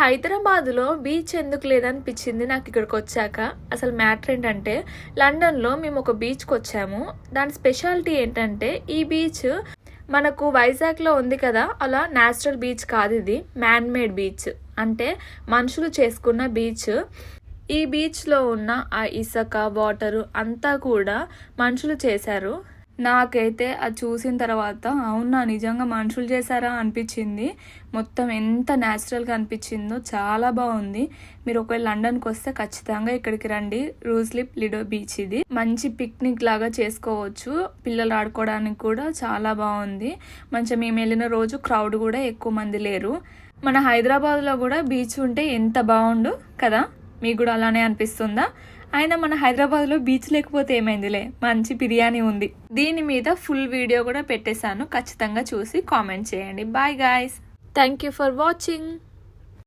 హైదరాబాద్లో బీచ్ ఎందుకు లేదనిపించింది నాకు ఇక్కడికి వచ్చాక. అసలు మ్యాటర్ ఏంటంటే, లండన్లో మేము ఒక బీచ్కి వచ్చాము. దాని స్పెషాలిటీ ఏంటంటే, ఈ బీచ్ మనకు వైజాగ్లో ఉంది కదా, అలా న్యాచురల్ బీచ్ కాదు, ఇది మ్యాన్ మేడ్ బీచ్. అంటే మనుషులు చేసుకున్న బీచ్. ఈ బీచ్లో ఉన్న ఆ ఇసుక, వాటరు అంతా కూడా మనుషులు చేశారు. నాకైతే అది చూసిన తర్వాత అవునా నిజంగా మనుషులు చేశారా అనిపించింది. మొత్తం ఎంత న్యాచురల్గా అనిపించిందో, చాలా బాగుంది. మీరు ఒకవేళ లండన్కి వస్తే ఖచ్చితంగా ఇక్కడికి రండి. రూస్లిప్ లిడో బీచ్ ఇది మంచి పిక్నిక్ లాగా చేసుకోవచ్చు. పిల్లలు ఆడుకోవడానికి కూడా చాలా బాగుంది. మంచిగా మేము వెళ్ళిన రోజు క్రౌడ్ కూడా ఎక్కువ మంది లేరు. మన హైదరాబాద్లో కూడా బీచ్ ఉంటే ఎంత బాగుండు కదా. మీకు కూడా అలానే అనిపిస్తుందా? అయినా మన హైదరాబాద్లో బీచ్ లేకపోతే ఏమైందిలే, మంచి బిర్యానీ ఉంది. దీని మీద ఫుల్ వీడియో కూడా పెట్టేశాను, ఖచ్చితంగా చూసి కామెంట్ చేయండి. Bye guys, thank you for watching.